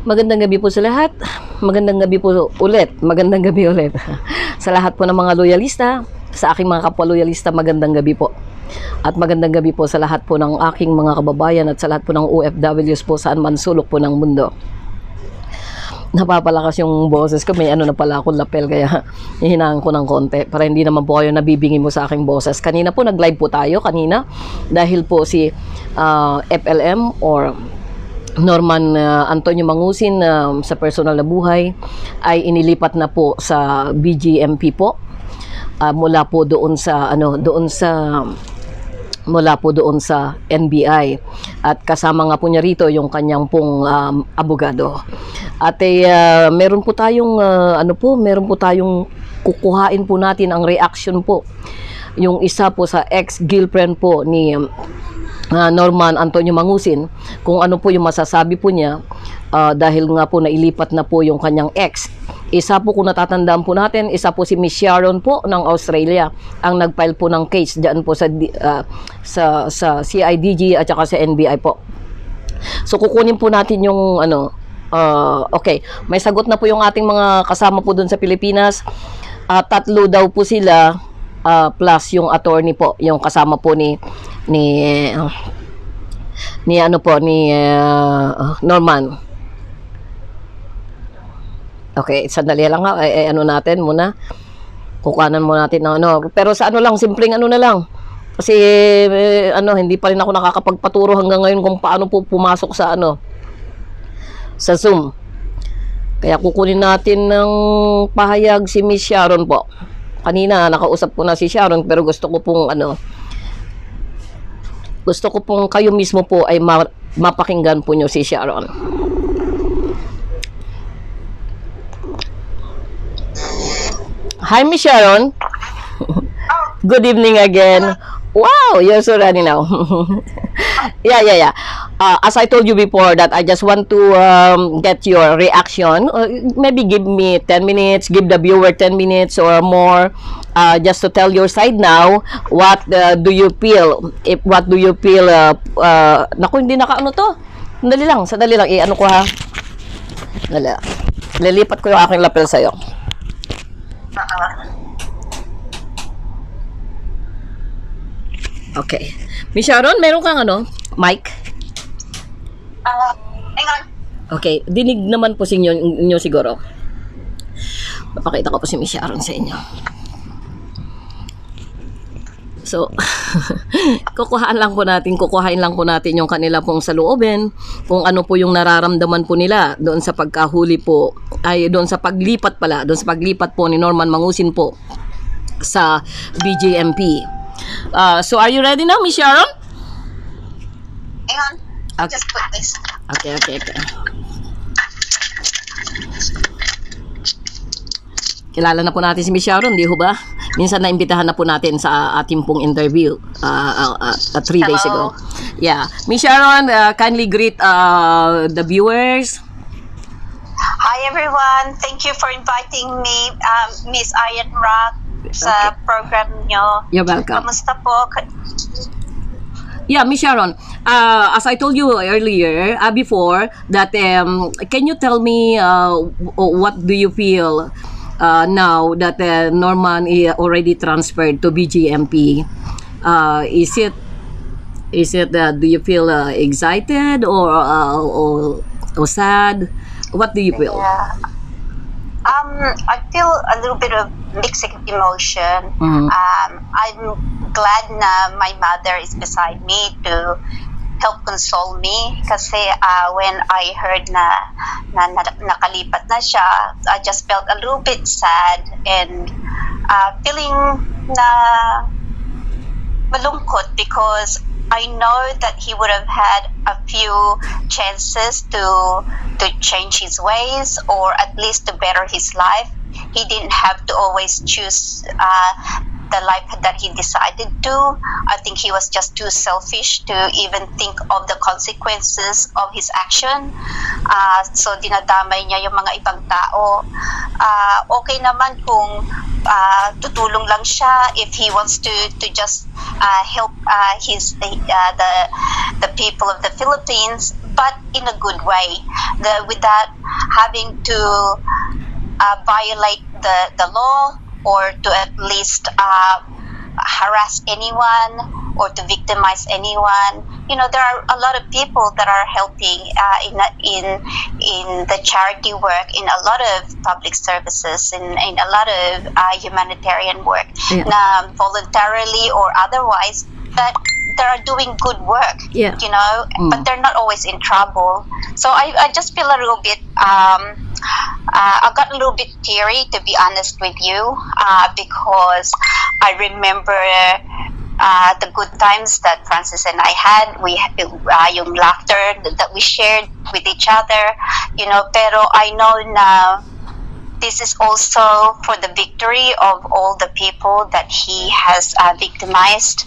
Magandang gabi po sa lahat. Magandang gabi po ulit. Magandang gabi ulit. Sa lahat po ng mga loyalista, sa aking mga kapwa loyalista, magandang gabi po. At magandang gabi po sa lahat po ng aking mga kababayan at sa lahat po ng OFWs po saan man sulok po ng mundo. Napapalakas yung boses ko, may ano na pala akong lapel kaya hihinahan ko ng konti para hindi naman po kayo nabibingi mo sa aking boses. Kanina po nag-live po tayo kanina dahil po si FLM or Norman Antonio Mangusin sa personal na buhay ay inilipat na po sa BGMP po, mula po doon sa NBI, at kasama nga po niya rito yung kanyang pong abogado. At meron po tayong kukuhain po natin ang reaction po, yung isa po sa ex-girlfriend po ni Norman Antonio Mangusin, kung ano po yung masasabi po niya dahil nga po nailipat na po yung kanyang ex. Isa po, kung natatandaan po natin, isa po si Miss Sharon po ng Australia ang nag-file po ng case diyan po sa CIDG at saka sa NBI po. So kukunin po natin yung okay, may sagot na po yung ating mga kasama po doon sa Pilipinas. Tatlo daw po sila, plus yung attorney po, yung kasama po ni Norman. Okay, sandali lang ha. Natin muna. Kukuhanan muna natin ng pero sa lang, simpleng na lang. Kasi hindi pa rin ako nakakapagpaturo hanggang ngayon kung paano po pumasok sa sa Zoom. Kaya kukunin natin ng pahayag si Miss Sharon po. Kanina nakausap ko na si Sharon, pero gusto ko pong kayo mismo po ay mapakinggan po nyo si Sharon. Hi, Miss Sharon. Good evening again. Wow, you're so ready now. Yeah. As I told you before that I just want to get your reaction. Maybe give me 10 minutes, give the viewer 10 minutes or more, just to tell your side now. What do you feel? What do you feel? Naku, hindi naka-ano to. Sandali lang. I-ano ko ha. Lilipat ko yung aking lapel sa'yo. Okay. Miss Sharon, meron kang mic? Hang on. Okay, dinig naman po sa inyo siguro. Papakita ko po si Miss Sharon sa inyo. So, kukuhain lang po natin yung kanila pong saloobin, kung ano po yung nararamdaman po nila doon sa pagkahuli po, doon sa paglipat po ni Norman Mangusin po sa BJMP. So, are you ready now, Miss Sharon? Hang on. Okay. Just put this. Okay. Kilala na po natin si Miss Sharon, di ho ba? Minsan naimbitahan na po natin sa ating pong interview 3 days ago. Yeah. Miss Sharon, kindly greet the viewers. Hi everyone. Thank you for inviting me, Miss Ayan Rock, sa program nyo. You're welcome. Kamusta po? Yeah, Miss Sharon, as I told you earlier, before, that can you tell me what do you feel now that Norman is already transferred to BGMP? Is it do you feel excited or sad? What do you feel? Yeah. I feel a little bit of mixed emotion. Mm-hmm. I'm glad na my mother is beside me to help console me kasi when I heard na nakalipat na siya, I just felt a little bit sad and feeling na malungkot because I know that he would have had a few chances to change his ways or at least to better his life. He didn't have to always choose the life that he decided to. I think he was just too selfish to even think of the consequences of his action. So dinadamay niya yung mga ibang tao. Okay naman kung tutulong lang siya if he wants to just help the people of the Philippines, but in a good way, without having to violate the law, or to at least harass anyone or to victimize anyone. There are a lot of people that are helping in the charity work, in a lot of public services, in a lot of humanitarian work, voluntarily or otherwise, that they are doing good work. But they're not always in trouble. So I just feel a little bit I got a little bit teary, to be honest with you, because I remember the good times that Francis and I had. Yung laughter that we shared with each other, pero I know now this is also for the victory of all the people that he has victimized,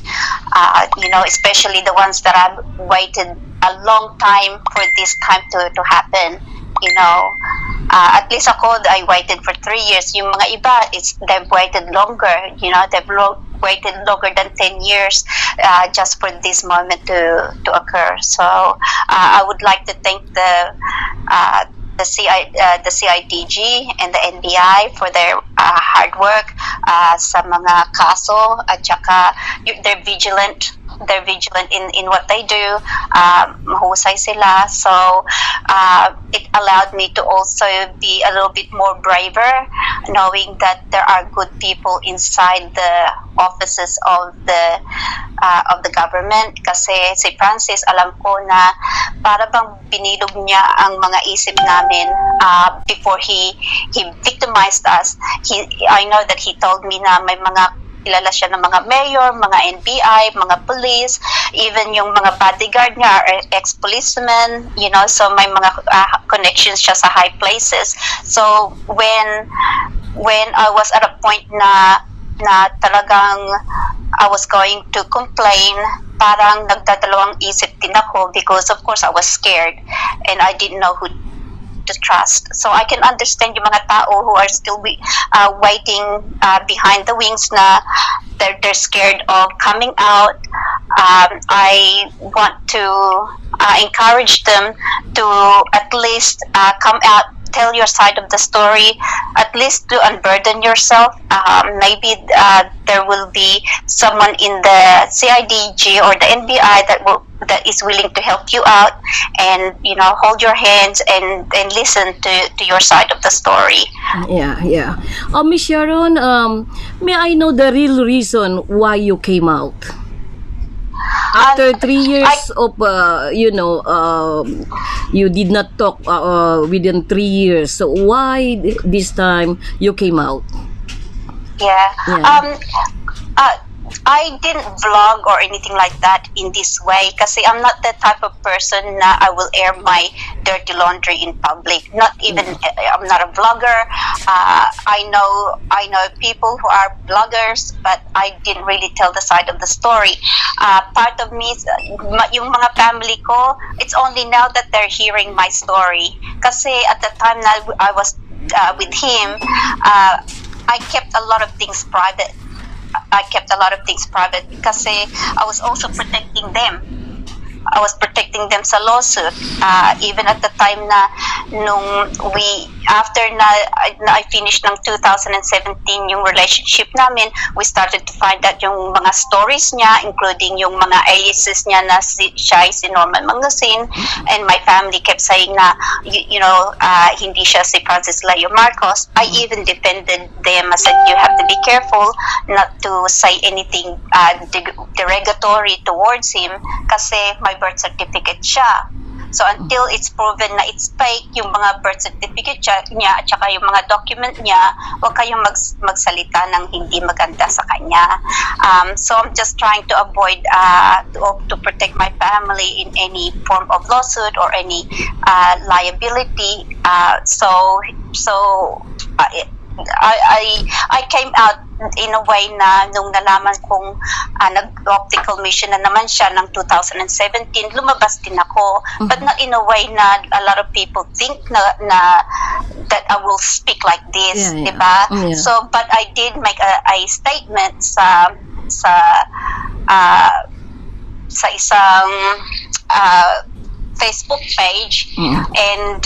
especially the ones that have waited a long time for this time to happen. At least ako, I waited for 3 years. Yung mga iba, they've waited longer. They've waited longer than 10 years just for this moment to occur. So I would like to thank the CIDG and the NBI for their hard work sa mga kaso, at saka they're vigilant in what they do. Mahusay sila. So it allowed me to also be a little bit more braver, knowing that there are good people inside the offices of the government. Kasi si Francis, alam ko na para bang binilog niya ang mga isip namin before he victimized us. I know that he told me na may mga kilala siya ng mga mayor, mga NBI, mga police, even yung mga bodyguard niya are ex-policemen, so may mga connections siya sa high places. So when I was at a point na talagang I was going to complain, parang nagdadalawang isip din ako, because of course I was scared and I didn't know who to trust. So I can understand yung mga tao who are still waiting behind the wings, na they're scared of coming out. I want to encourage them to at least come out, tell your side of the story, at least to unburden yourself. Maybe there will be someone in the CIDG or the NBI that is willing to help you out and hold your hands and listen to your side of the story. Yeah. Miss Sharon, may I know the real reason why you came out? After 3 years of you did not talk within 3 years, so why this time you came out? I didn't vlog or anything like that in this way, kasi I'm not the type of person na I will air my dirty laundry in public. Not even, I'm not a vlogger. I know people who are bloggers, but I didn't really tell the side of the story. Part of me, yung mga family ko, it's only now that they're hearing my story. Kasi at the time na I was with him, I kept a lot of things private. Kasi I was also protecting them. I was protecting them sa lawsuit. Even at the time na after I finished ng 2017 yung relationship namin, we started to find out yung mga stories niya, including yung mga aliases niya na siya ay si Norman Mangasin, and my family kept saying na hindi siya si Francis Leo Marcos. I even defended them. I said, you have to be careful not to say anything derogatory towards him, kasi my birth certificate siya. So until it's proven na it's fake, yung mga birth certificate niya at saka yung mga document niya, huwag kayong magsalita ng hindi maganda sa kanya. So I'm just trying to avoid to protect my family in any form of lawsuit or any liability. I came out in a way na nung nalaman kong nag-optical mission na naman siya ng 2017, lumabas din ako, but not in a way na a lot of people think na that I will speak like this, diba? Yeah. So, but I did make a statement sa isang Facebook page, and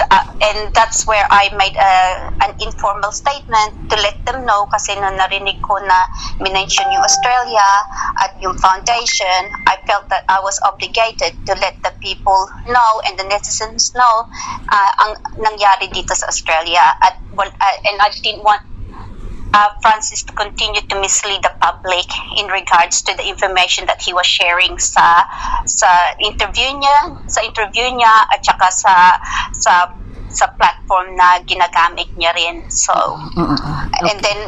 that's where I made an informal statement to let them know, kasi nung narinig ko na minention yung Australia at yung foundation, I felt that I was obligated to let the people know and the netizens know ang nangyari dito sa Australia, and I didn't want Francis to continue to mislead the public in regards to the information that he was sharing sa interview niya at saka sa platform na ginagamit niya rin. So and then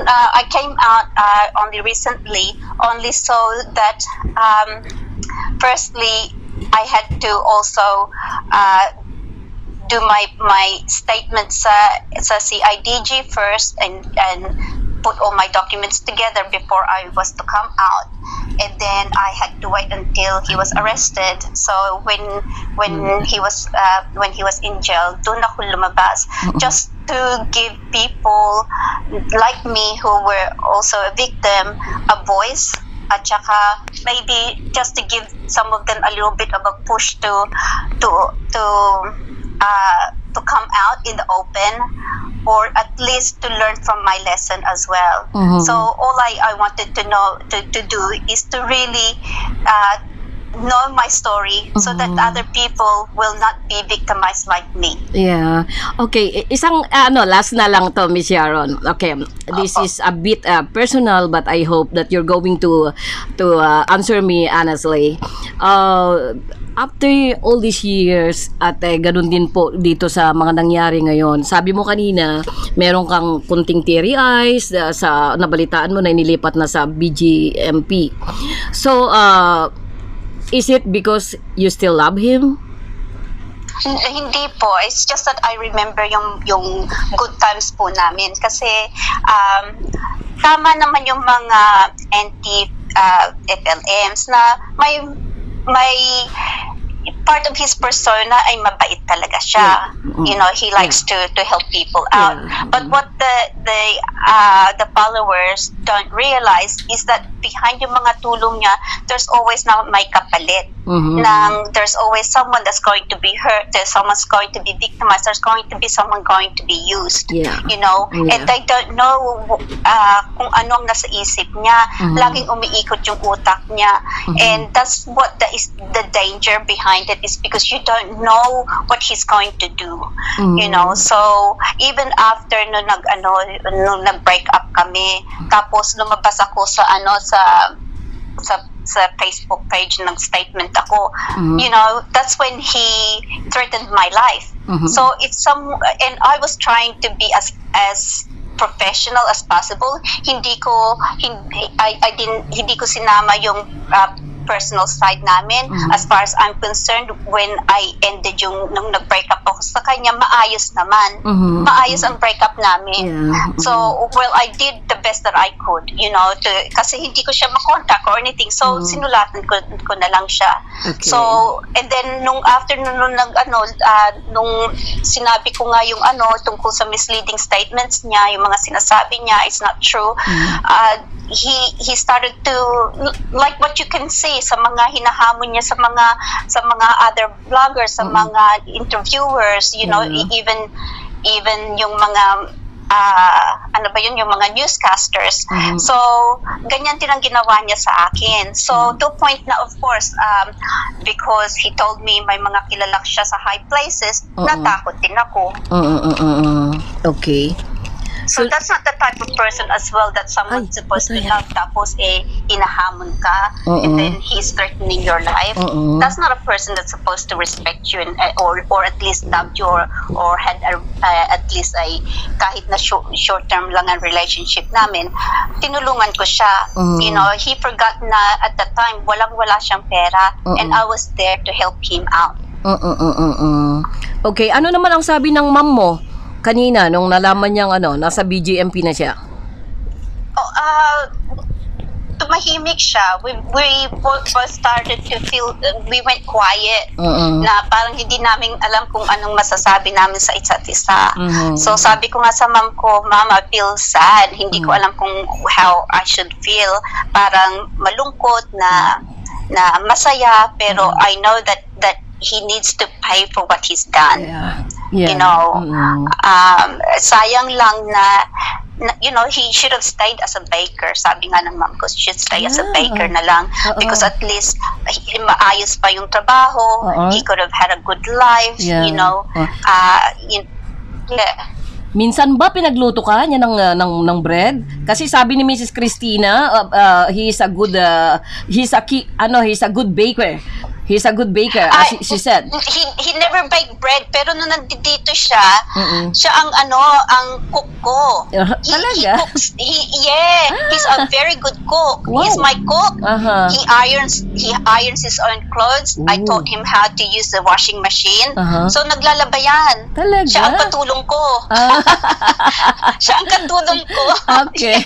I came out only recently, only so that firstly I had to also do my statement sa CIDG first and put all my documents together before I was to come out, and then I had to wait until he was arrested. So when he was in jail, doon ako lumabas just to give people like me who were also a victim a voice, at saka maybe just to give some of them a little bit of a push to come out in the open, or at least to learn from my lesson as well. So all I wanted to know to do is to really know my story so that other people will not be victimized like me. Yeah. Okay, isang last na lang to, Miss Sharon. Okay, this is a bit personal, but I hope that you're going to answer me honestly. After all these years, at ganun din po dito sa mga nangyari ngayon, sabi mo kanina, meron kang kunting teary eyes sa nabalitaan mo na inilipat na sa BGMP. So, is it because you still love him? Hindi po. It's just that I remember yung good times po namin. Kasi tama naman yung mga anti-FLMs na may part of his persona ay mabait talaga siya. You know, he likes to help people out. But what the followers don't realize is that behind yung mga tulong niya, there's always na may kapalit. There's always someone that's going to be hurt, there's someone's going to be victimized, there's going to be someone going to be used. You know, and they don't know kung anong nasa isip niya. Laging umiikot yung utak niya. And that's what is the danger behind it, is because you don't know what he's going to do. You know, so even after nung nag-break up kami, tapos lumabas ako sa Facebook page, ng statement ako, you know, that's when he threatened my life. So and I was trying to be as professional as possible. Hindi ko sinama yung personal side namin. As far as I'm concerned, when I ended nung nag-break up ako sa kanya, maayos naman. Maayos ang breakup namin. So, well, I did the best that I could, you know, kasi hindi ko siya makontak or anything. So, sinulatan ko na lang siya. So, and then nung nung sinabi ko nga yung tungkol sa misleading statements niya, yung mga sinasabi niya, it's not true. He started to, like what you can see sa mga hinahamon niya sa mga other vloggers, sa mga interviewers, you know, even yung mga yung mga newscasters. So, ganyan din ang ginawa niya sa akin. So, to point na, of course, because he told me may mga kilala siya sa high places, natakot din ako. Okay. So that's not the type of person as well that someone's supposed to have, tapos hinahamon ka, and then he's threatening your life. That's not a person that's supposed to respect you or at least love you or had at least kahit na short term lang ang relationship namin. Tinulungan ko siya. You know, he forgot na at the time walang-wala siyang pera, and I was there to help him out. Okay, ano naman ang sabi ng mom mo kanina nung nalaman niyang nasa BGMP na siya? Tumahimik siya. We both started to feel, we went quiet, na parang hindi namin alam kung anong masasabi namin sa isa't isa. So sabi ko nga sa mom ko, Mom, I feel sad. Hindi ko alam kung how I should feel. Parang malungkot na masaya, pero I know that he needs to pay for what he's done. Yeah. You know, sayang lang na, you know, he should have stayed as a baker. Sabi nga ng mom ko, he should stay as a baker na lang, because at least maayos pa yung trabaho. He could have had a good life, you know. Minsan ba pinagluto ka niya ng bread? Kasi sabi ni Mrs. Christina, he's a good baker. He's a good baker, as she said. He never baked bread, pero nung nandito siya, siya ang cook ko. Talaga? He cooks. He's a very good cook. Wow. He's my cook. He irons his own clothes. I taught him how to use the washing machine. So naglalabayan. Talaga? Siya ang katulong ko. Siya ang katulong ko. Okay.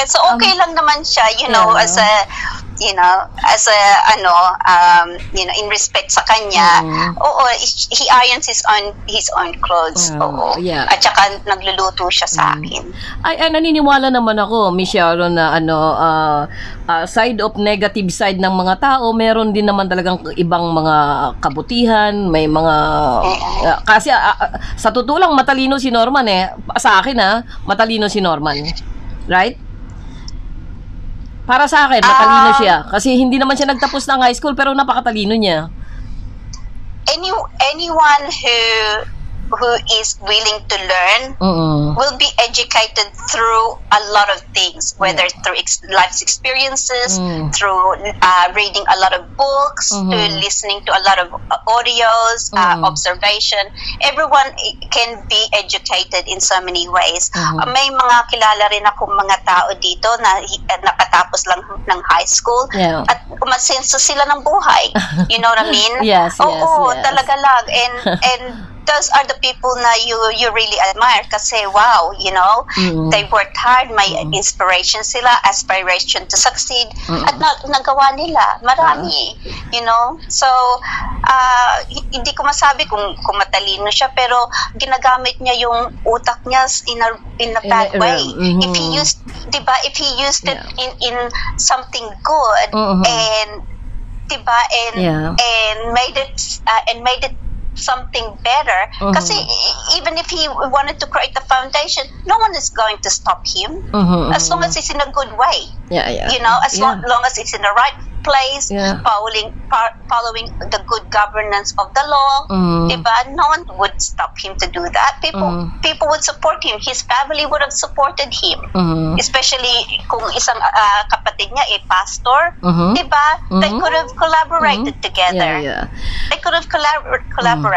So okay lang naman siya, you know, as a in respect sa kanya. He irons his own clothes. At saka nagluluto siya sa akin. Ay, naniniwala naman ako, Miss Sharon, na side of negative side ng mga tao, meron din naman talagang ibang mga kabutihan, may mga kasi sa totoo lang matalino si Norman sa akin matalino si Norman. Right? Para sa akin, matalino siya. Kasi hindi naman siya nagtapos ng high school, pero napakatalino niya. Anyone who is willing to learn will be educated through a lot of things, whether through life's experiences, through reading a lot of books, to listening to a lot of audios, observation. Everyone can be educated in so many ways. May mga kilala rin akong mga tao dito na nakatapos lang ng high school at umasenso sila ng buhay. You know what I mean? Yes. Talaga lang. And those are the people na you really admire kasi wow, you know, they worked hard, may inspiration sila, aspiration to succeed, at nagawa nila marami, you know. So hindi ko masabi kung matalino siya, pero ginagamit niya yung utak niya in a bad way. If he used it in something good, and diba, and made it something better, kasi even if he wanted to create a foundation, no one is going to stop him, as long as it's in a good way. You know, as long as it's in the right place, following the good governance of the law, diba? No one would stop him to do that. People would support him. His family would have supported him, especially kung isang kapatid niya pastor, diba? They could have collaborated together. They could have collaborated.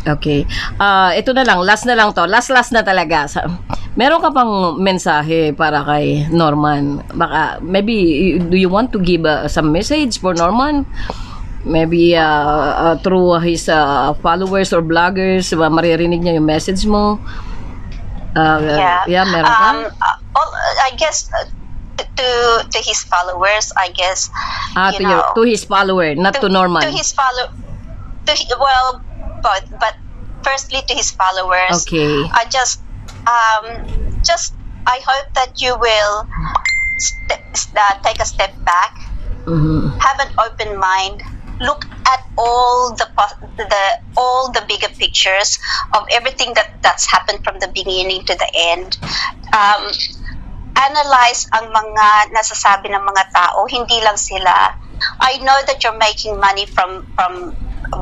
Okay. Ito na lang, last na to. Talaga. Meron ka pang mensahe para kay Norman? Baka maybe do you want to give some message for Norman? Maybe through his followers or bloggers, maririnig niya yung message mo. Meron ka? I guess to his followers, I guess. To his follower, not to Norman. To his follower. But firstly to his followers. Okay. I hope that you will take a step back, have an open mind, look at all the bigger pictures of everything that's happened from the beginning to the end. Analyze ang mga nasasabi ng mga tao, hindi lang sila. I know that you're making money from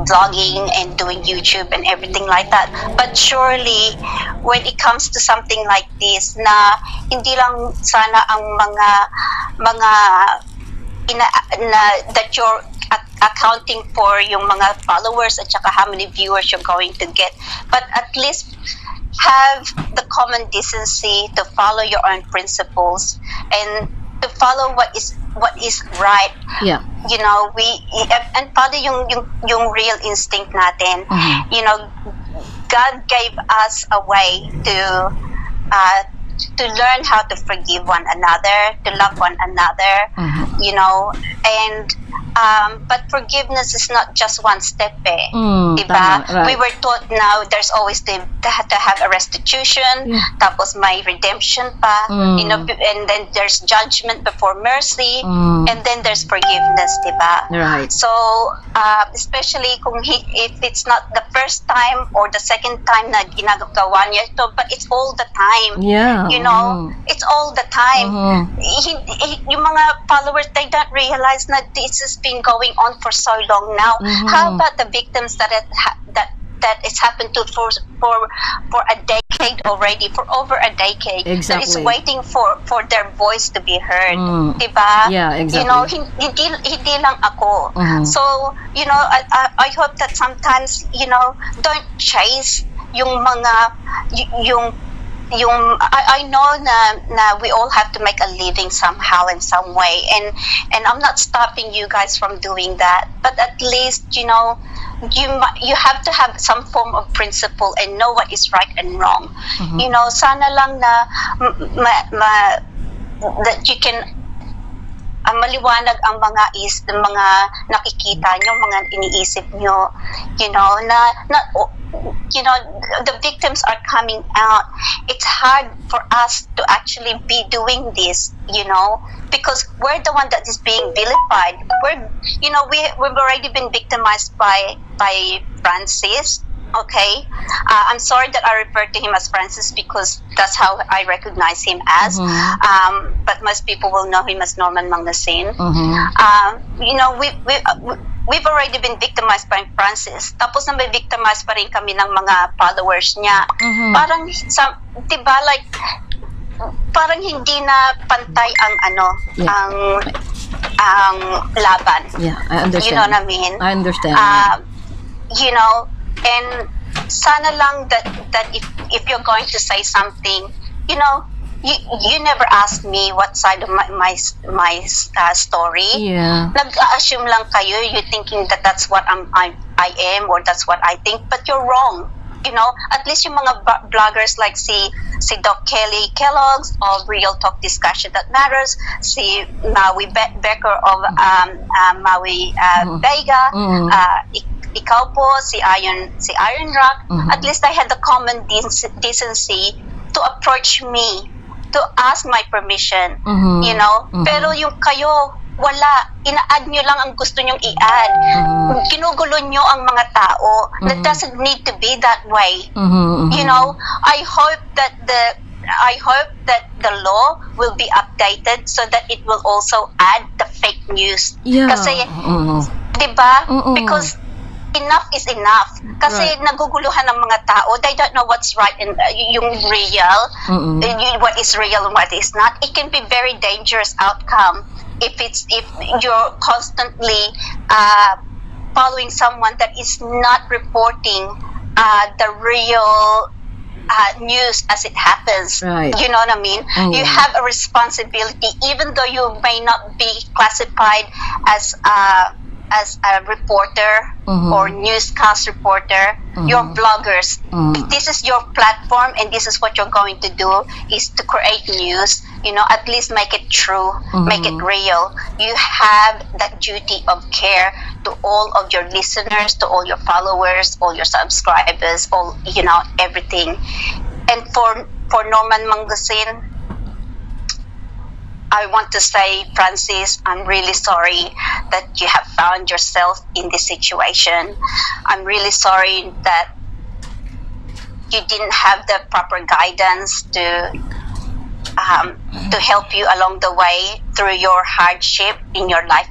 vlogging and doing YouTube and everything like that, but surely when it comes to something like this, na hindi lang sana ang mga that you're accounting for yung mga followers at saka how many viewers you're going to get, but at least have the common decency to follow your own principles and to follow what is right. You know, and follow yung real instinct natin. You know, God gave us a way to learn how to forgive one another, to love one another. You know, and But forgiveness is not just one step, eh. Diba? Tama, right. We were taught now there's always to have a restitution, Yeah. tapos may redemption pa, you know, and then there's judgment before mercy, and then there's forgiveness, diba? Right. So, especially kung if it's not the first time or the second time na ginagawa niya ito, but it's all the time. Yeah. You know, it's all the time. Yung mga followers, they don't realize that this has been going on for so long now. How about the victims that it's happened to for a decade already, for over a decade, that is Exactly. waiting for their voice to be heard, diba? Yeah, exactly. You know, hindi lang ako. So, you know, I hope that sometimes, you know, don't chase yung mga I know na we all have to make a living somehow in some way, and I'm not stopping you guys from doing that, but at least, you know, you have to have some form of principle and know what is right and wrong. You know, sana lang na that you can maliwanag ang mga nakikita nyo, mga iniisip nyo, you know, you know, the victims are coming out. It's hard for us to actually be doing this, you know, because we're the one that is being vilified. You know, we've already been victimized by Francis. Okay, I'm sorry that I refer to him as Francis because that's how I recognize him as. But most people will know him as Norman Manglasin. You know, we've already been victimized by Francis. Tapos na may victimized pa rin kami ng mga followers niya. Parang, diba, like, parang hindi na pantay ang ang laban. Yeah, I understand. You know what I mean? I understand. You know, and sana lang that if you're going to say something, you know, you never asked me what side of my story. Yeah. Nag-assume lang kayo, you thinking that that's what I am or that's what I think, but you're wrong. You know, at least yung mga bloggers like si Doc Kelly Kellogg's of Real Talk Discussion That Matters, si Maui Becker of Maui Vega, ikaw po, si Iron Rock, at least I had the common decency to approach me, to ask my permission, you know. Pero yung kayo, wala. Ina-add nyo lang ang gusto nyong i-add. Ginugulo nyo ang mga tao. That doesn't need to be that way. You know, I hope that the law will be updated so that it will also add the fake news. Yeah. Kasi, diba? Because enough is enough. Kasi naguguluhan ng mga tao. They don't know what's right and yung real, what is real and what is not. It can be very dangerous outcome if you're constantly following someone that is not reporting the real news as it happens. Right. You know what I mean? You have a responsibility, even though you may not be classified as a reporter or newscast reporter. You're bloggers. This is your platform, and this is what you're going to do, is to create news. You know, at least make it true, make it real. You have that duty of care to all of your listeners, to all your followers, all your subscribers, all, you know, everything. And for Norman Manglasin, I want to say, Francis, I'm really sorry that you have found yourself in this situation. I'm really sorry that you didn't have the proper guidance to help you along the way through your hardship in your life.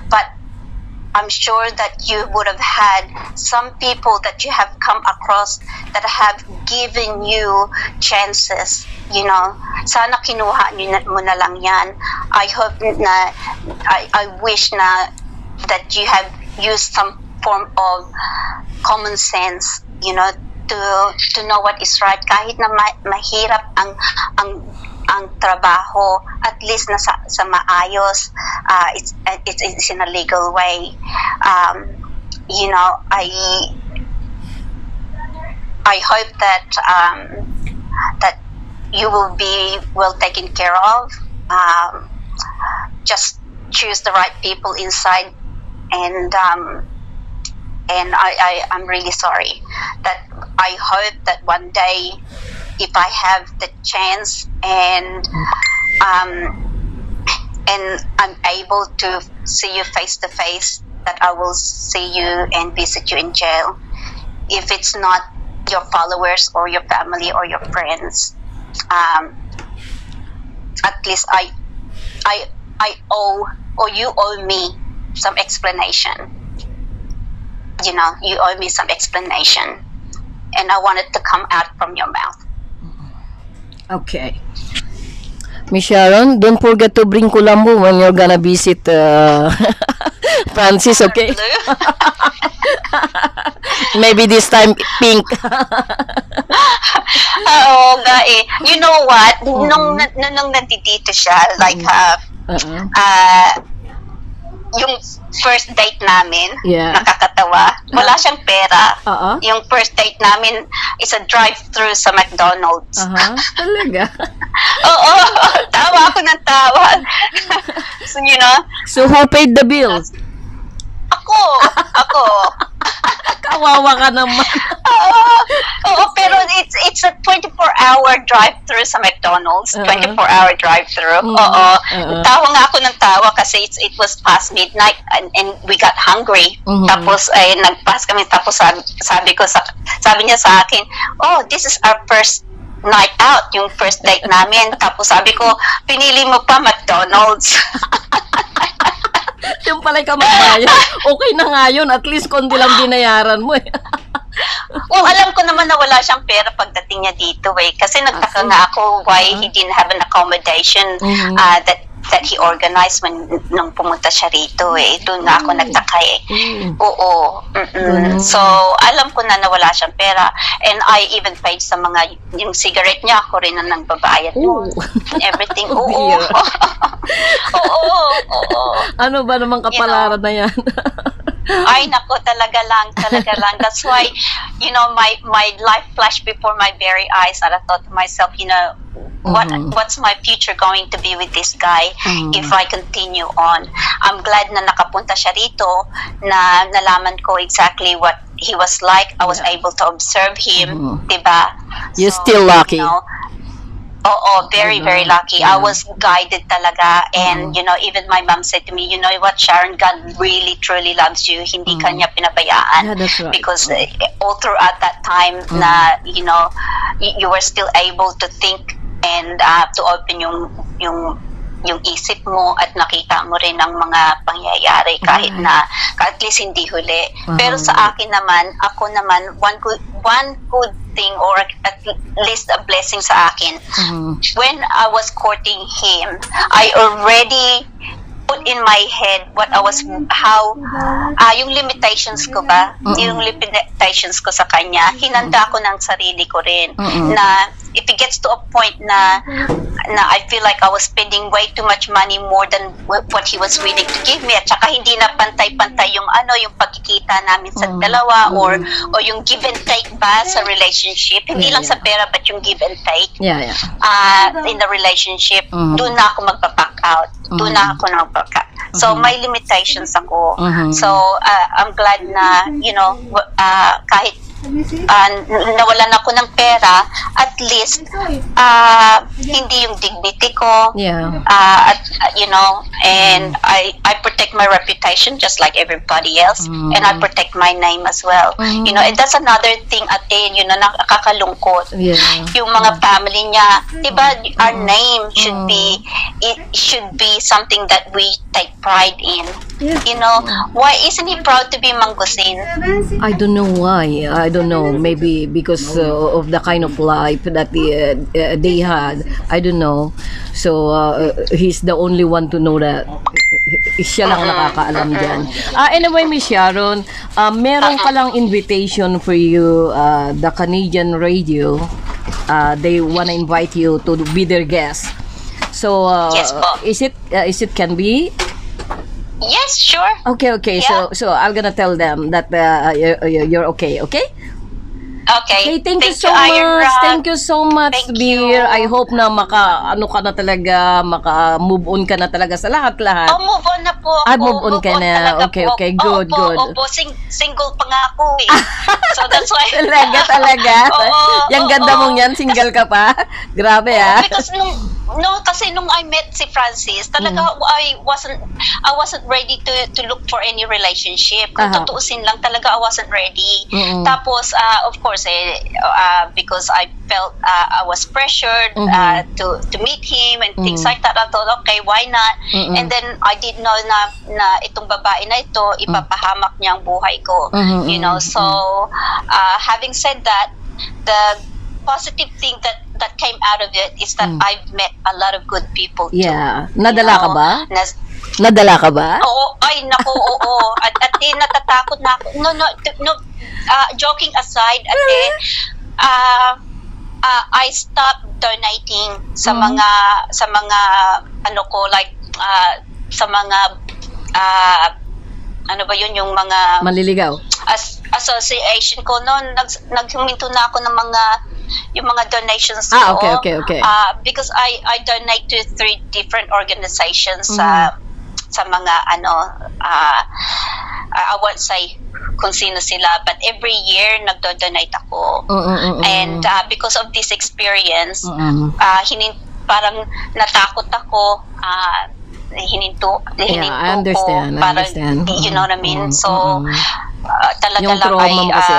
But I'm sure that you would have had some people that you have come across that have given you chances, you know. Sana kinuha mo na lang yan. I hope na, I wish na that you have used some form of common sense, you know, to know what is right. Kahit na mahirap ang trabaho, at least na sa maayos, it's in a legal way. You know, I hope that you will be well taken care of. Just choose the right people inside, and I'm really sorry. That I hope that one day, if I have the chance and I'm able to see you face to face, that I will see you and visit you in jail. If it's not your followers or your family or your friends, at least I owe, or you owe me some explanation. You know, you owe me some explanation, and I want it to come out from your mouth. Okay. Miss Sharon, don't forget to bring Colombo when you're gonna visit Francis, okay? Blue. Maybe this time pink. Oo nga eh. You know what? Nung nandito siya, like, yung first date namin, Yeah. nakakatawa. Wala siyang pera. Uh-huh. Yung first date namin is a drive-through sa McDonald's. Talaga? Oo, tawa ako ng tawa. So, you know, So, who paid the bill? ako. Kawawa ka naman. Oo, pero it's a 24-hour drive-through sa McDonald's. 24-hour drive-through. Oo. Tawa nga ako ng tawa kasi it was past midnight and we got hungry. Tapos nagpas kami, tapos sabi niya sa akin, "Oh, this is our first night out, yung first date namin." Tapos sabi ko, "Pinili mo pa McDonald's." Yung pala ka magbayad. Okay na nga yun. At least konti lang binayaran mo eh. Well, alam ko naman na wala siyang pera pagdating niya dito eh. Kasi nagtaka nga ako why he didn't have an accommodation that he organized nung pumunta siya rito eh. Doon nga ako nagtaka eh. Oo. So, alam ko na wala siyang pera. And I even paid sa mga, yung cigarette niya, ako rin ang nagbabayad doon. Everything. Oo. Oo. Ano ba namang kapalaran na yan? Ay, nako, talaga lang. That's why, you know, my life flashed before my very eyes, and I thought to myself, you know, what's my future going to be with this guy if I continue on? I'm glad na nakapunta siya rito, na nalaman ko exactly what he was like. I was able to observe him, diba? You're still lucky. You know, very, very lucky. I was guided talaga. And, you know, even my mom said to me, "You know what, Sharon, God really, truly loves you. Hindi kanya pinabayaan." Yeah, that's right. Because all throughout that time na, you know, you were still able to think and to open yung isip mo at nakita mo rin ang mga pangyayari kahit na at least hindi huli. Pero sa akin naman, ako naman, one good thing or at least a blessing sa akin, when I was courting him, I already put in my head yung limitations ko ba, yung limitations ko sa kanya, hinanda ko ng sarili ko rin, na if it gets to a point na I feel like I was spending way too much money more than what he was willing to give me, at saka hindi na pantay-pantay yung yung pagkikita namin sa dalawa, or yung give and take ba sa relationship, hindi lang sa pera but yung give and take in the relationship, doon na ako magpa-back out, doon na ako magpa-back out. So may limitations ako. So I'm glad na, you know, kahit nawalan ako ng pera, at least hindi yung dignity ko, you know, and I protect my reputation just like everybody else, and I protect my name as well, you know. And that's another thing atin, you know, nakakalungkot, yung mga family niya, diba, our name should be something that we take pride in, you know. Why isn't he proud to be Mangosteen? I don't know why. I don't know. Maybe because of the kind of life that they had. I don't know. So he's the only one to know that. Siya lang nakakaalam dyan. Anyway, Miss Sharon, meron ka lang invitation for you, the Canadian radio. They wanna invite you to be their guest. So Yes, po. is it can be? Yes, sure. Okay. Yeah. So I'm gonna tell them that you're okay. Okay. Okay. Hey, thank you Thank so you, Iron much. Rock. Thank you so much, Thank dear. you. I hope na ano ka na talaga, maka-move on ka na talaga sa lahat-lahat. Oh, move on na po ako. Ah, move on ka na. talaga Okay, po. okay. Good, Opo, good. Opo, single pa nga ako eh. So that's why. Talaga. Oo, Yung ganda oo. mong yan, single ka pa. Grabe ah. Because kasi nung I met si Francis, talaga I wasn't ready to look for any relationship. Kung Aha. tutuusin lang, talaga I wasn't ready. Mm-mm. Tapos of course because I felt I was pressured to meet him and things like that. I thought, okay, why not? And then I did know na itong babae na ito ipapahamak niya ang buhay ko. You know, so having said that, the positive thing that came out of it is that I've met a lot of good people too. Yeah. Nadala ka ba? Na, Nadala ka ba? Oo, ay naku, oo. At natatakot na ako. No, joking aside, I stopped donating sa mga ano ko, like sa mga ano ba yun, yung mga Manliligaw. association ko noon, naghuminto na ako ng yung mga donations ko. Okay. Because I donate to 3 different organizations sa mga I won't say kung sino sila, but every year nagdo-donate ako. And because of this experience, parang natakot ako, hininto I understand. ko. Parang, you know what I mean? So, talaga Yung lang trauma mo kasi.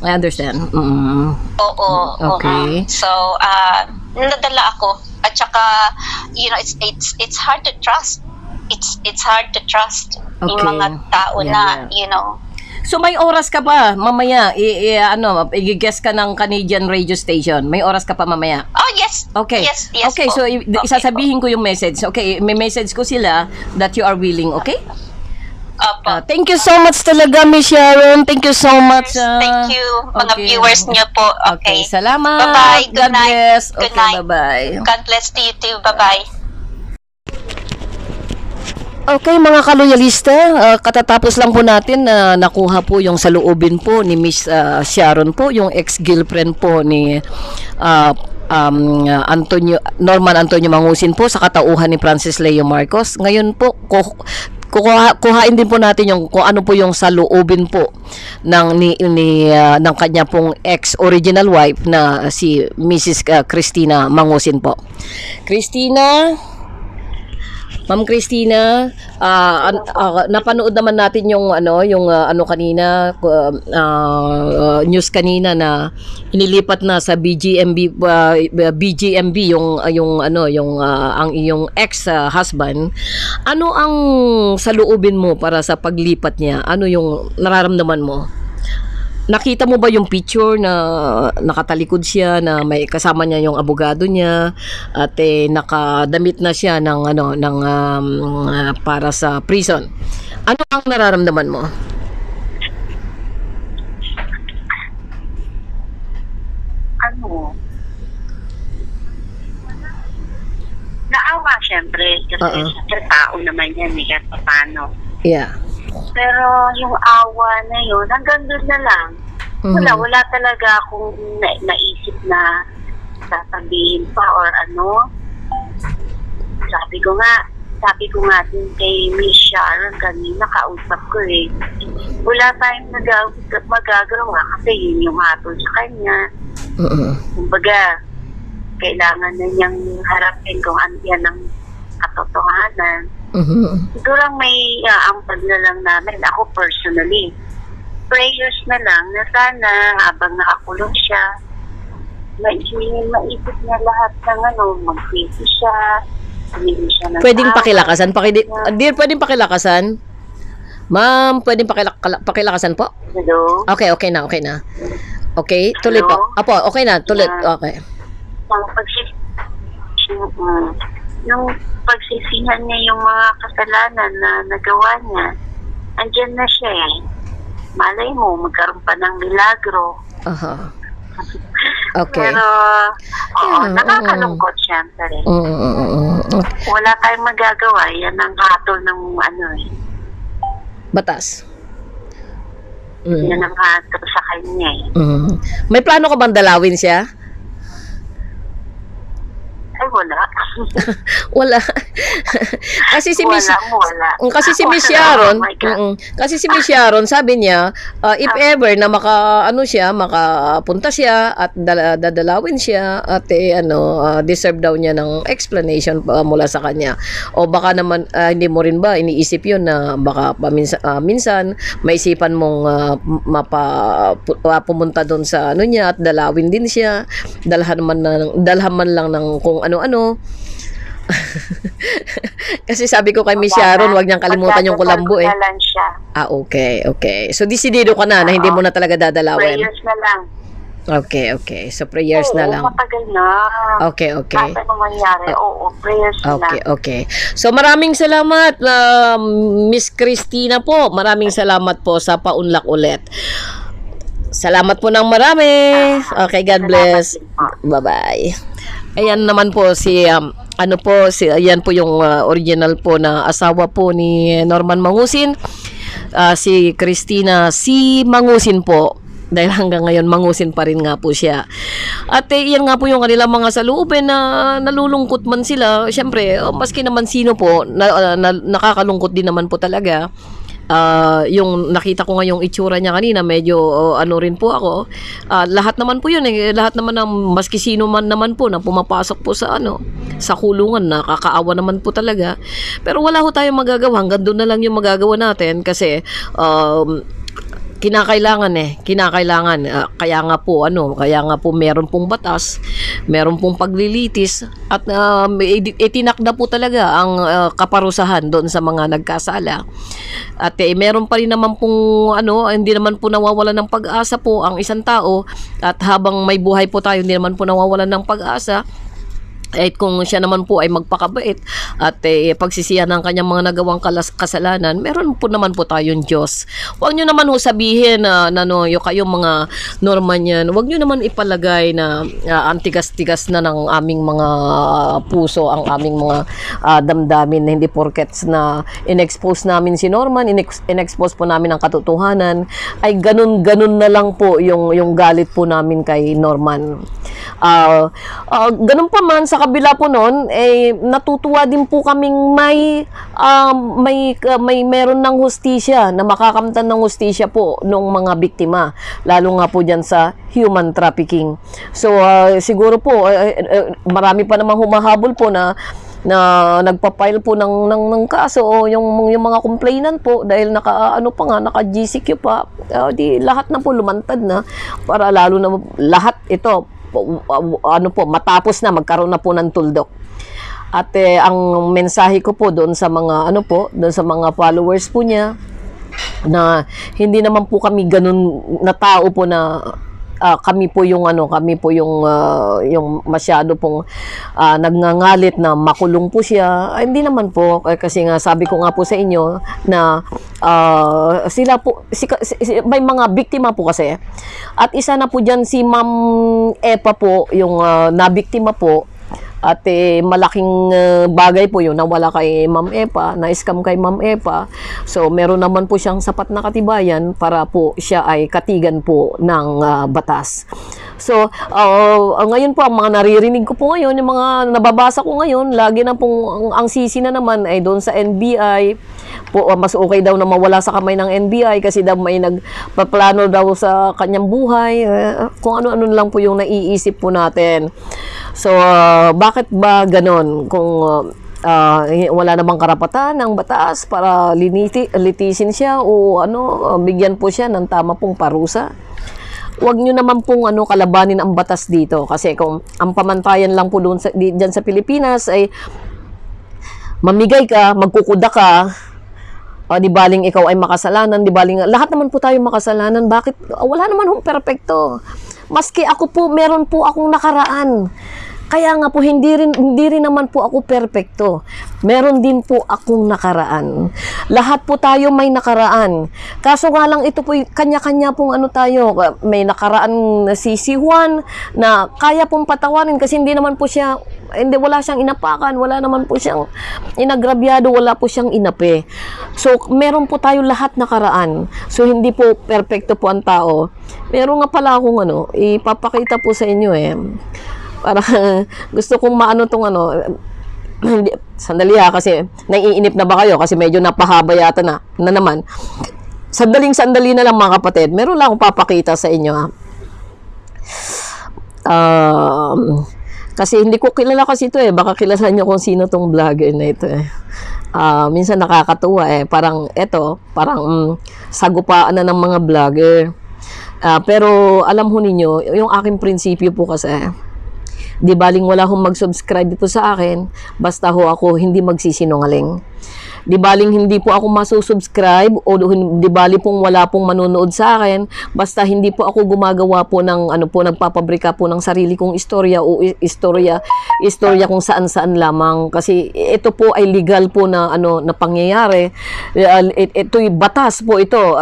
I understand. Oo. Okay. So, nadala ako. At saka, you know, it's hard to trust. It's hard to trust yung Okay. mga tao na, Yeah. you know. So may oras ka pa mamaya i-guess ka ng Canadian radio station. May oras ka pa mamaya. Oh, yes. Okay. Yes Okay, po. so Okay isasabihin ko yung message. Okay, may message ko sila that you are willing, okay? Opo. Thank you so much talaga, Miss Sharon. Thank you so much. Thank you, mga okay. viewers niyo po. Okay. Salamat. Bye-bye. Good God night. bless. Good Okay, night. bye-bye. God bless to you too. Bye-bye. Okay mga kaloyalista, katatapos lang po natin na nakuha po yung saloobin po ni Miss Sharon po, yung ex-girlfriend po ni Norman Antonio Mangusin po sa katauhan ni Francis Leo Marcos. Ngayon po, kuhain din po natin yung kung ano po yung saloobin po ng ng kanya pong ex-original wife na si Mrs. Christina Mangusin po. Ma'am Christina, napanood naman natin yung kanina news kanina na inilipat na sa BGMB yung ang iyong ex-husband. Ano ang saloobin mo para sa paglipat niya? Ano yung nararamdaman mo? Nakita mo ba yung picture na nakatalikod siya na may kasama niya yung abogado niya at nakadamit na siya ng para sa prison? Ano ang nararamdaman mo? Naawa syempre kasi syempre tao naman yan kahit paano. Yeah. Pero yung awa na yun, hanggang doon na lang. Wala talaga akong naisip na sasabihin pa or ano. Sabi ko nga din kay Miss Sharon kanina, kausap ko wala tayong magagawa kasi yun yung hatol sa kanya. Kumbaga, kailangan na niyang harapin kung ano yan ang katotohanan. Siguro may ampad na lang namin, ako personally. Prayers na lang na sana habang nakakulong siya, maisip niya lahat ng mag-face siya, humingi siya ng Pwedeng tawad. pakilakasan? Dear, pwedeng pakilakasan? Ma'am, pwedeng pakilakasan po? Hello? Okay na. Okay, tuloy po. Apo, okay na, tuloy. Okay. Yung pagsisihan niya yung mga kasalanan na nagawa niya, andyan na siya Malay mo, magkaroon pa ng milagro. Okay. Pero, nakakalungkot syempre. Wala tayong magagawa. Yan ang hatol ng batas. Yun ang hato sa kanya eh. May plano ka bang dalawin siya? Ay, wala. Wala. Kasi si Miss Wala. Kasi si Miss Wala. Sharon, Oh my God. kasi si Miss Sharon sabi niya, if ever na makapunta siya at dadalawin siya at deserve daw niya ng explanation mula sa kanya. O baka naman hindi mo rin ba iniisip 'yun na baka minsan maisipan mong pumunta doon sa niya at dalawin din siya. Dalhan man lang ng kung ano-ano. Kasi sabi ko kay Miss Sharon, wag niyang kalimutan yung kulambo eh. Lang siya. Okay. So, desidido ka na hindi mo na talaga dadalawin. Prayers na lang. Okay. So, prayers na lang. Matagal na. Okay. Kahit anong mangyari, prayers na lang. Okay. So, maraming salamat, Miss Christina po. Maraming salamat po sa paunlak ulit. Salamat po ng marami. Okay, God bless. Bye-bye. Ayan naman po ayan po yung original po na asawa po ni Norman Mangusin. Si Christina Mangusin po. Dahil hanggang ngayon Mangusin pa rin nga po siya. At yan nga po yung kanilang mga saloobin na nalulungkot man sila. Siyempre, maski naman sino po, nakakalungkot din naman po talaga. Yung nakita ko nga yung itsura niya kanina, medyo rin po ako. Lahat naman po yun lahat naman ng maski sino man naman po na pumapasok po sa sa kulungan, nakakaawa naman po talaga. Pero wala ho tayong magagawa, hanggang doon na lang yung magagawa natin kasi kinakailangan kaya nga po meron pong batas, meron pong paglilitis at itinakda po talaga ang kaparusahan doon sa mga nagkasala. At meron pa rin naman pong hindi naman po nawawalan ng pag-asa po ang isang tao, at habang may buhay po tayo hindi naman po nawawalan ng pag-asa. Kung siya naman po ay magpakabait at pagsisihan ng kanyang mga nagawang kasalanan, meron po naman po tayong Diyos. Huwag nyo naman sabihin na yung kayong mga Norman yan, huwag nyo naman ipalagay na antigas-tigas na ng aming mga puso, ang aming mga damdamin, na hindi porkets na in-expose namin si Norman, in-expose po namin ang katotohanan, ay ganun na lang po yung galit po namin kay Norman. Ganun pa man, sa kabila po noon, natutuwa din po kaming meron ng hustisya, na makakamtan ng hustisya po ng mga biktima, lalo nga po dyan sa human trafficking. So, siguro po, marami pa namang humahabol po na nagpa-file po ng kaso, o yung mga complainant po, dahil naka GCQ pa, di lahat na po lumantad na, para lalo na lahat ito matapos na magkaroon na po ng tuldok. At ang mensahe ko po doon sa mga doon sa mga followers po niya, na hindi naman po kami ganun na tao po na kami po yung masyado pong nagngangalit na makulong po siya. Hindi naman po, kasi nga sabi ko nga po sa inyo na sila po may mga biktima po kasi, at isa na po diyan si Ma'am Epa po, yung nabiktima po. At malaking bagay po yun, nawala kay Ma'am Epa, na-scam kay Ma'am Epa. So, meron naman po siyang sapat na katibayan para po siya ay katigan po ng batas. So, ngayon po, ang mga naririnig ko po ngayon, yung mga nababasa ko ngayon, lagi na pong ang sisi na naman ay doon sa NBI. Mas okay daw na mawala sa kamay ng NBI kasi daw may nagpaplano daw sa kanyang buhay. Kung ano-ano lang po yung naiisip po natin. So, bakit ba ganon? Kung wala namang karapatan ng batas para litisin siya o bigyan po siya ng tama pong parusa. Huwag nyo naman pong kalabanin ang batas dito, kasi kung ang pamantayan lang po doon dyan sa Pilipinas ay mamigay ka, magkukuda ka, di baling ikaw ay makasalanan, di baling lahat naman po tayo makasalanan. Bakit? Wala naman hong perpekto. Maski ako po, meron po akong nakaraan. Kaya nga po, hindi rin naman po ako perpekto. meron din po akong nakaraan. Lahat po tayo may nakaraan. Kaso nga lang ito po, kanya-kanya pong ano tayo. May nakaraan na si Juan na kaya pong patawarin kasi hindi naman po siya, wala siyang inapakan, wala naman po siyang inagrabyado, wala po siyang inape. So, meron po tayo lahat nakaraan. So, hindi po perfecto po ang tao. Meron nga pala akong ipapakita po sa inyo para gusto kong maano tong hindi, sandali kasi naiinip na ba kayo kasi medyo napahaba yata na naman. Sandali na lang mga kapatid, meron lang akong papakita sa inyo kasi hindi ko kilala kasi ito baka kilala nyo kung sino tong vlogger na ito minsan nakakatuwa parang sagupaan na ng mga vlogger. Pero alam ho ninyo, yung aking prinsipyo po kasi, di baling wala hong mag-subscribe po sa akin, basta ho ako hindi magsisinungaling. Di baling hindi po ako masusubscribe o di bali pong wala pong manonood sa akin, basta hindi po ako gumagawa po ng nagpapabrika po ng sarili kong istorya o istorya kung saan-saan lamang kasi ito po ay legal po na na pangyayari. Ito'y batas po ito,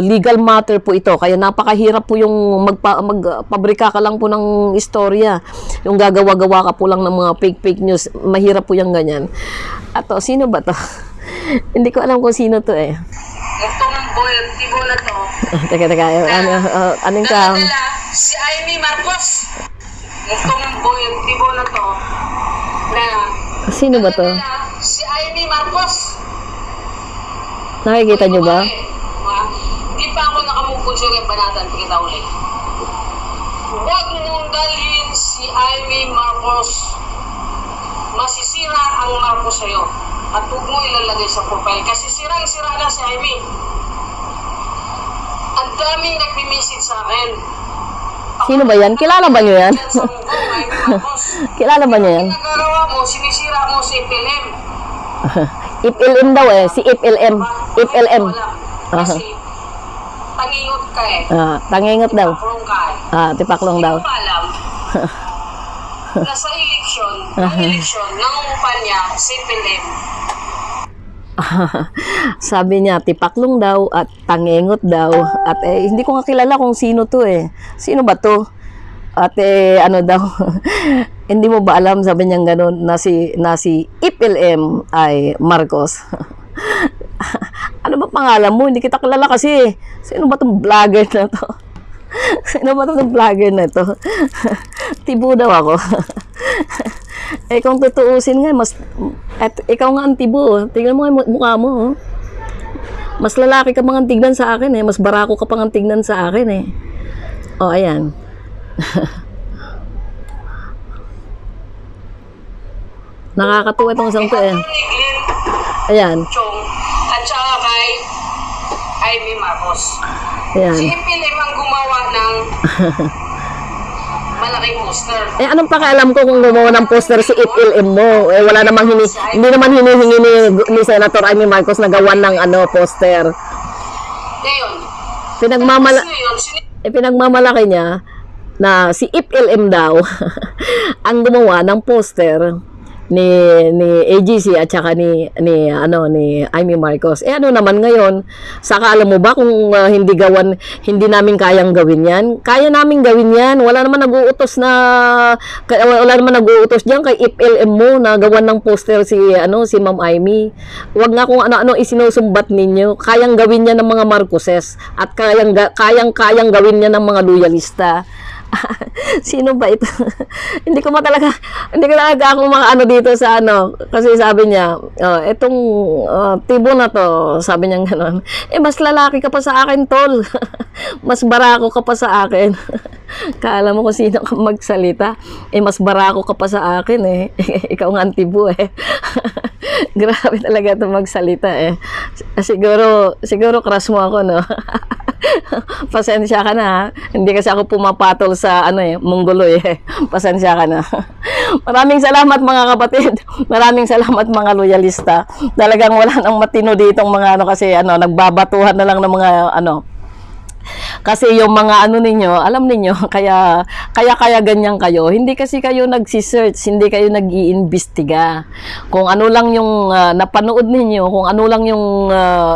legal matter po ito. Kaya napakahirap po yung magpabrika ka lang po ng istorya. Yung gagawa-gawa ka po lang ng mga fake news, mahirap po yung ganyan. Ato, sino ba to? Hindi ko alam kung sino to Itong boy, tibo na to. Teka, anong ka? Si Amy Marcos. Itong boy, tibo na to. Sino ba to? Si Amy Marcos. Nakikita nyo ba? Di pa ako nakamupon sa yung banatan. Pagkita ulit. Huwag mong dalhin si Amy Marcos. Masisira ang Marcos sa'yo. At huwag mo ilalagay sa profile. Kasi sirang-sira na si Amy. Ang daming nagmi-message sa akin. Sino ba yan? Kilala ba nyo yan? Kilala ba nyo yan? Nagagawa mo, sinisira mo si PLM. IPLM daw si IPLM. IPLM. Kasi tangingot ka Tangingot daw. Tipaklong ka Tipaklong daw. Hindi mo alam. Nasa eleksyon, nangungupan niya si PLM. Sabi niya, tipaklong daw at tangengot daw. At hindi ko nga kilala kung sino to Sino ba to? At ano daw, hindi mo ba alam, sabi niya gano'n, na si IPLM ay Marcos. Ano ba pangalan mo? Hindi kita kilala kasi. Sino ba tong vlogger na to? Sino ba tong vlogger na to? Tibo daw ako. Kung tutuusin nga, ikaw nga ang tibo. Tingnan mo nga mukha mo. Mas lalaki ka pang tignan sa akin mas barako ka pang tignan sa akin ayan. Nakakatuwa itong isang to Ayan. Chong, at saka kay Amy Marcos. Ayan. Si PLM ang gumawa ng malaking poster. Anong pakialam ko kung gumawa ng poster si IPLM mo? Wala namang hindi naman hinihingi ni Senator Amy Marcos na gawan ng poster. Ngayon, pinagmamalaki niya na si IPLM daw ang gumawa ng poster ni AGC at saka ni Amy Marcos. Ano naman ngayon, saka alam mo ba kung hindi namin kayang gawin yan? Kaya namin gawin yan. Wala naman nag-uutos diyan kay IPLM mo na gawan ng poster si Ma'am Amy. Wag nga kung ano-ano isinusumbat ninyo. Kayang gawin niya ng mga Marcoses at kayang gawin niya ng mga loyalista. Sino ba ito? hindi ko talaga ako mga dito sa kasi sabi niya itong tibo na to, sabi niya gano'n, mas lalaki ka pa sa akin tol. Mas barako ka pa sa akin. Kala mo kung sino ka magsalita, mas barako ka pa sa akin ikaw nga ang tibo Grabe talaga ito magsalita siguro crush mo ako Pasensya ka na hindi kasi ako pumapatol sa Mongoloy pasensya ka na. Maraming salamat mga kapatid, maraming salamat mga loyalista. Talagang wala nang matino ditong mga kasi nagbabatuhan na lang ng mga Kasi yung mga ano ninyo, alam ninyo, kaya ganyan kayo. Hindi kasi kayo nagsi-search, hindi kayo nag-iimbestiga. Kung ano lang yung napanood ninyo, kung ano lang yung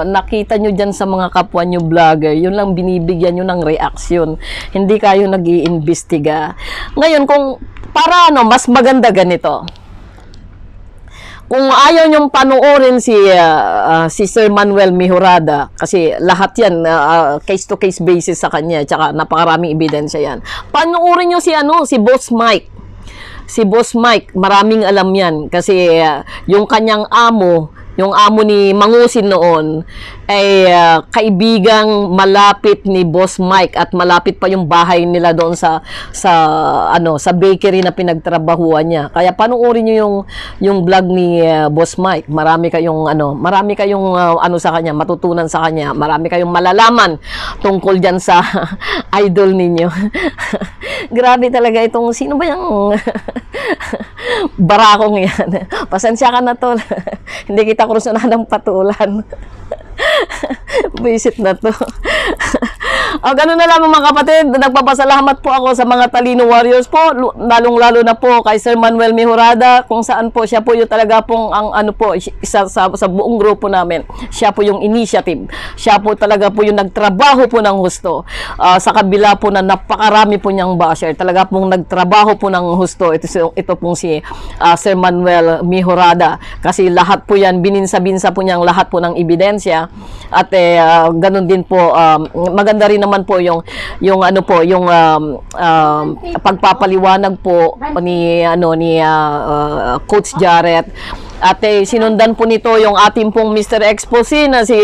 nakita nyo dyan sa mga kapwa nyo vlogger, yun lang binibigyan nyo ng reaksyon. Hindi kayo nag-iimbestiga. Ngayon, kung para ano, mas maganda ganito. Kung ayaw nyong panoorin si Sir Manuel Mejorada, kasi lahat yan, case-to-case basis sa kanya, tsaka napakaraming ebidensya yan. Panoorin nyo si Boss Mike. Si Boss Mike, maraming alam yan, kasi yung kanyang amo, yung amo ni Mangusin noon, ay kaibigang malapit ni Boss Mike at malapit pa yung bahay nila doon sa bakery na pinagtrabahuan niya. Kaya panoorin niyo yung vlog ni Boss Mike. Marami kayong sa kanya, matutunan sa kanya. Marami kayong malalaman tungkol diyan sa idol ninyo. Grabe talaga itong sino ba yung barakong yan. Pasensya ka na tol. Hindi kita krusunan ng patulan. Visit na to. O, ganun na lang mga kapatid. Nagpapasalamat po ako sa mga Talino Warriors po, lalong-lalo na po kay Sir Manuel Mejorada, kung saan po siya po yung talaga pong ang isa sa buong grupo namin. Siya po yung initiative. Siya po talaga po yung nagtrabaho po ng husto. Sa kabila po na napakarami po niyang basher, talaga pong nagtrabaho po ng husto. Ito pong si Sir Manuel Mejorada. Kasi lahat po yan, bininsa-binsa po niyang lahat po ng ebidensya. At ganun din po, maganda rin naman po yung pagpapaliwanag po ni Coach Jarrett. At sinundan po nito yung ating pong Mr. Exposé na si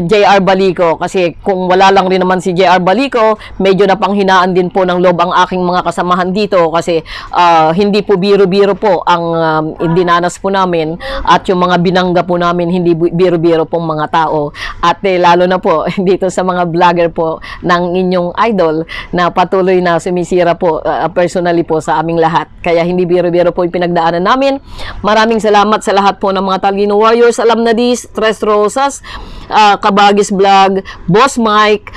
JR Balico. Kasi kung wala lang rin naman si JR Balico, medyo napanghinaan din po ng loob ang aking mga kasamahan dito. Kasi hindi po biro-biro po ang dinanas po namin. At yung mga binangga po namin, hindi biro-biro pong mga tao. At lalo na po dito sa mga vlogger po ng inyong idol na patuloy na sumisira po personally po sa aming lahat. Kaya hindi biro-biro po yung pinagdaanan namin. Maraming salamat sa lahat po ng mga Talino Warriors, Alam na Dis, Tres Rosas, Kabagis Vlog, Boss Mike,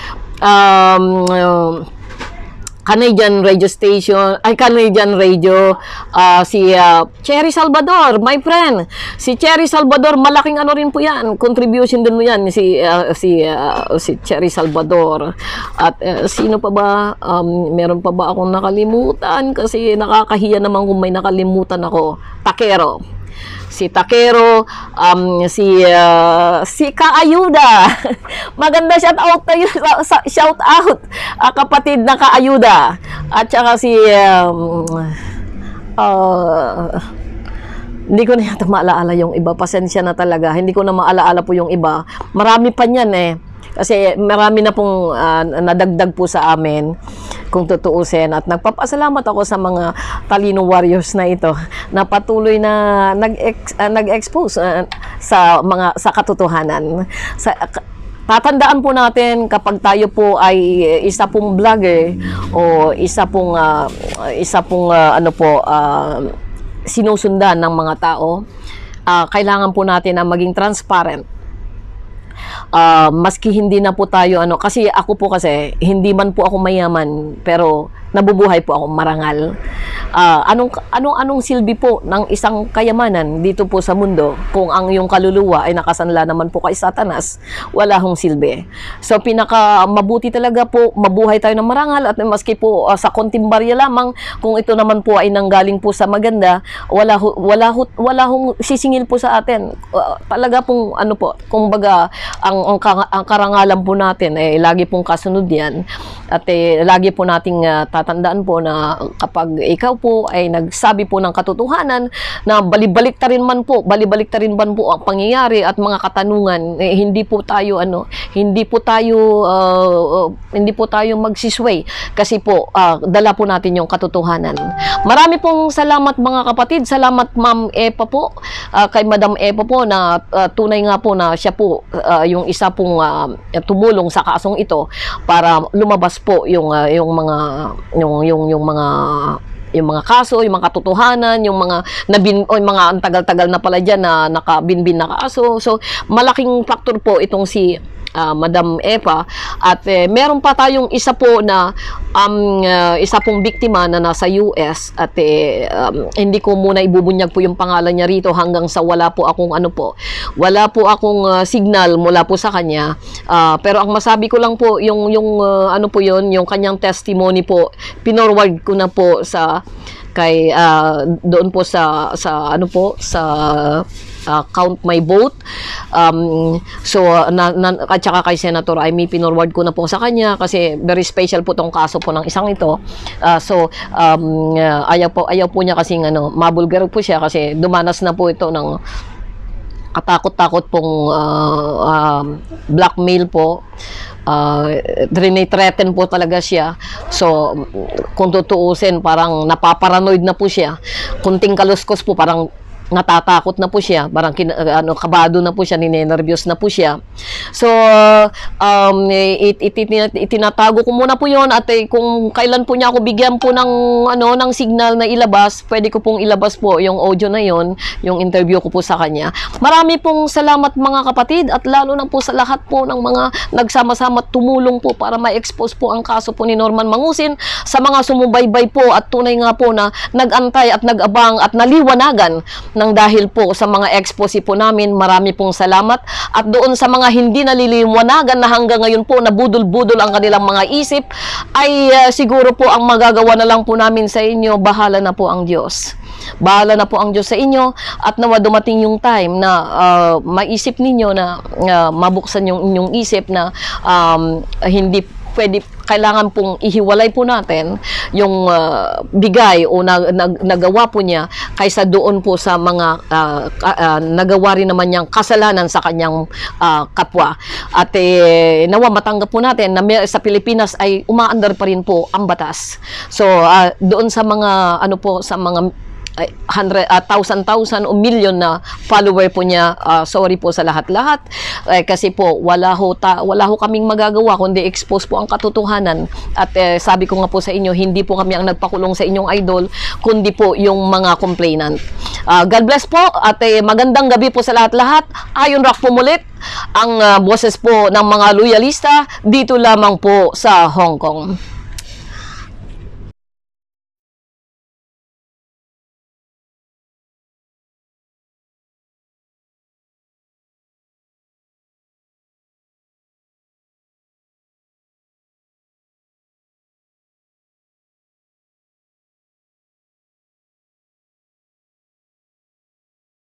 Canadian Radio Station, Canadian Radio, si Cherry Salvador, my friend. Si Cherry Salvador, malaking ano rin po yan, contribution din mo yan, si Cherry Salvador. At sino pa ba, meron pa ba akong nakalimutan? Kasi nakakahiya naman kung may nakalimutan ako. Takero. Si Takero, si Kaayuda. Maganda shout out kapatid na Kaayuda. At saka si hindi ko na yata maalaala yung iba. Pasensya na talaga. Hindi ko na maalaala po yung iba. Marami pa niyan eh. Kasi marami na pong nadagdag po sa amin kung tutuusin. At nagpapasalamat ako sa mga Talino Warriors na ito na patuloy na nag-expose sa katotohanan. Tatandaan po natin kapag tayo po ay isa pong vlogger o isa pong sinusundan ng mga tao, kailangan po natin na maging transparent. Maski hindi na po tayo kasi ako po kasi hindi man po ako mayaman pero nabubuhay po ako marangal. Anong silbi po ng isang kayamanan dito po sa mundo kung ang iyong kaluluwa ay nakasanla naman po kay Satanas? Wala hong silbi. So pinaka mabuti talaga po mabuhay tayo ng marangal at maski po sa konting barya lamang, kung ito naman po ay nanggaling po sa maganda, wala hong sisingil po sa atin. Talaga pong kumbaga ang karangalan po natin ay lagi pong kasunod yan. At lagi po nating tatandaan po na kapag ikaw po ay nagsabi po ng katotohanan na balibalik ta rin man po ang pangyayari at mga katanungan, hindi po tayo magsisway kasi po dala po natin yung katotohanan. Marami pong salamat mga kapatid. Salamat Ma'am Epa po, kay Madam Epa po na tunay nga po na siya po yung isa pong tumulong sa kasong ito para lumabas po yung mga kaso, yung mga katotohanan, yung mga ang tagal-tagal na pala diyan na nakabinbin na kaso. So malaking factor po itong si Madam Eva, at meron pa tayong isa po na isa pong biktima na nasa US, at hindi ko muna ibubunyag po yung pangalan niya rito hanggang sa wala po akong wala po akong signal mula po sa kanya, pero ang masabi ko lang po yung yung kanyang testimony po, pinorward ko na po sa kay doon po sa Count My Vote. So at saka kay Senator Amy, pinorward ko na po sa kanya kasi very special po tong kaso po ng isang ito. So ayaw po niya kasi mabulgar po siya kasi dumanas na po ito ng katakot-takot pong blackmail po. Threaten po talaga siya. So kung tutuusin, parang napaparanoid na po siya. Kunting kaluskos po, parang natatakot na po siya, parang kabado na po siya, ninenervyos na po siya. So itinatago ko muna po yon, at kung kailan po niya ako bigyan po ng signal na ilabas, pwede ko pong ilabas po yung audio na yon, yung interview ko po sa kanya. Marami pong salamat mga kapatid, at lalo na po sa lahat po ng mga nagsama-sama tumulong po para ma-expose po ang kaso po ni Norman Mangusin, sa mga sumubaybay po at tunay nga po na nag-antay at nag-abang at naliwanagan ng dahil po sa mga expose po namin. Marami pong salamat. At doon sa mga hindi naliliwanagan na hanggang ngayon po nabudol-budol ang kanilang mga isip, ay siguro po ang magagawa na lang po namin sa inyo, bahala na po ang Diyos. Bahala na po ang Diyos sa inyo, at nawa dumating yung time na maisip ninyo na mabuksan yung inyong isip na hindi pwede, kailangan pong ihiwalay po natin yung bigay o nagawa po niya kaysa doon po sa mga nagawa rin naman niyang kasalanan sa kanyang kapwa. At nawa matanggap po natin na sa Pilipinas ay umaandar pa rin po ang batas. So doon sa mga sa mga 1,000 o million na follower po niya, sorry po sa lahat-lahat, kasi po wala ho kaming magagawa kundi expose po ang katotohanan. At sabi ko nga po sa inyo, hindi po kami ang nagpakulong sa inyong idol, kundi po yung mga complainant. God bless po, at magandang gabi po sa lahat-lahat. Ayon Rock po mulit ang boses po ng mga loyalista dito lamang po sa Hong Kong.